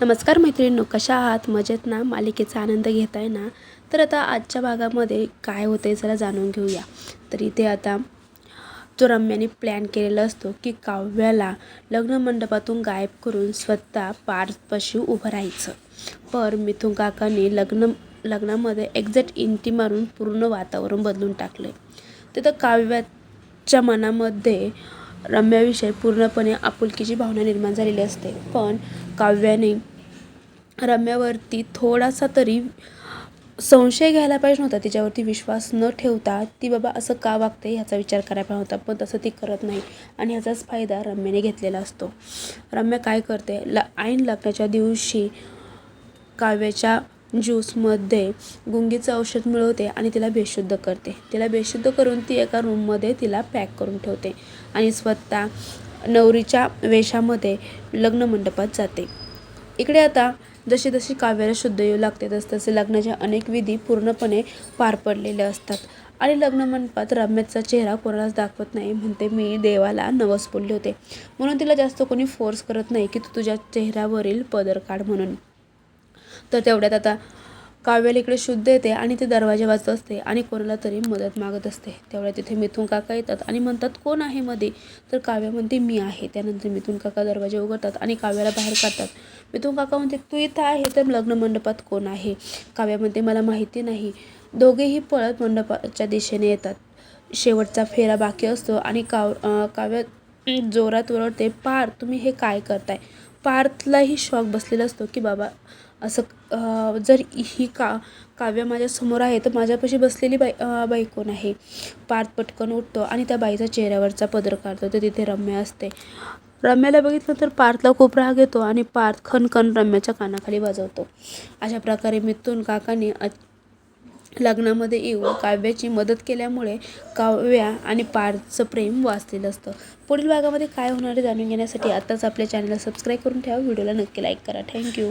नमस्कार मैत्रिणींनो, कशा आहात? मजेत ना? मालिकेचा आनंद घेताय ना? तर आता आजच्या भागामध्ये काय होतंय जरा जाणून घेऊया. तर इथे आता जो रम्याने प्लॅन केलेला असतो की काव्याला लग्न मंडपातून गायब करून स्वतः पार्थपाशी उभं राहायचं. पण मिथुन काकाने लग्नामध्ये एक्झॅक्ट इंटी मारून पूर्ण वातावरण बदलून टाकले. तिथं काव्याच्या मनामध्ये रम्याविषयी पूर्णपणे आपुलकीची भावना निर्माण झालेली असते. पण काव्याने रम्यावरती थोडासा तरी संशय घ्यायला पाहिजे नव्हता. तिच्यावरती विश्वास न ठेवता ती बाबा असं का वागते ह्याचा विचार करायला पाहिजे होता. पण तसं ती करत नाही आणि ह्याचाच फायदा रम्याने घेतलेला असतो. रम्या काय करते, ऐन लग्नाच्या दिवशी काव्याच्या ज्यूसमध्ये गुंगीचं औषध मिळवते आणि तिला बेशुद्ध करते. तिला बेशुद्ध करून ती एका रूममध्ये तिला पॅक करून ठेवते आणि स्वतः नवरीच्या वेशामध्ये लग्न मंडपात जाते. इकडे आता जशी जशी काव्याला शुद्ध येऊ लागते तसे लग्नाचे अनेक विधी पूर्णपणे पार पडलेले असतात आणि लग्न मंडपात रम्याचा चेहरा कोणालाच दाखवत नाही. म्हणते मी देवाला नवस बोलले होते म्हणून तिला जास्त कोणी फोर्स करत नाही की तू तुझ्या चेहऱ्यावरील पदर काढ म्हणून. तर तेवढ्यात आता काव्याला इकडे शुद्ध येते आणि ते दरवाजा वाजत असते आणि कोणाला तरी मदत मागत असते. तेवढ्या तिथे मिथुन काका येतात आणि म्हणतात कोण आहे मध्ये. तर काव्या म्हणते मी आहे. त्यानंतर मिथुन काका दरवाजे उघडतात आणि काव्याला बाहेर काढतात. मिथुन काका म्हणते तू इथं आहे तर लग्न मंडपात कोण आहे. काव्या म्हणते मला माहिती नाही. दोघेही पळत मंडपाच्या दिशेने येतात. शेवटचा फेरा बाकी असतो आणि काव्या जोरात ओरडते, पार्थ तुम्ही हे काय करताय. पार्थलाही शॉक बसलेला असतो की बाबा असं जर ही काव्य माझ्यासमोर आहे तर माझ्यापाशी बसलेली बाई कोण आहे. पार्थ पटकन उठतो आणि त्या बाईचा चेहऱ्यावरचा पदर काढतो. तर तिथे रम्या असते. रम्याला बघितलं तर पार्थला खूप राग येतो आणि पार्थ खनखन रम्याच्या कानाखाली वाजवतो. अशा प्रकारे मिथुन काकाने लग्नामध्ये येऊन काव्याची मदत केल्यामुळे काव्या आणि पार्थचं प्रेम वाचलेलं असतं. पुढील भागामध्ये काय होणार आहे जाणून घेण्यासाठी आत्ताच आपल्या चॅनलला सबस्क्राईब करून ठेवा. व्हिडिओला नक्की लाईक करा. थँक्यू.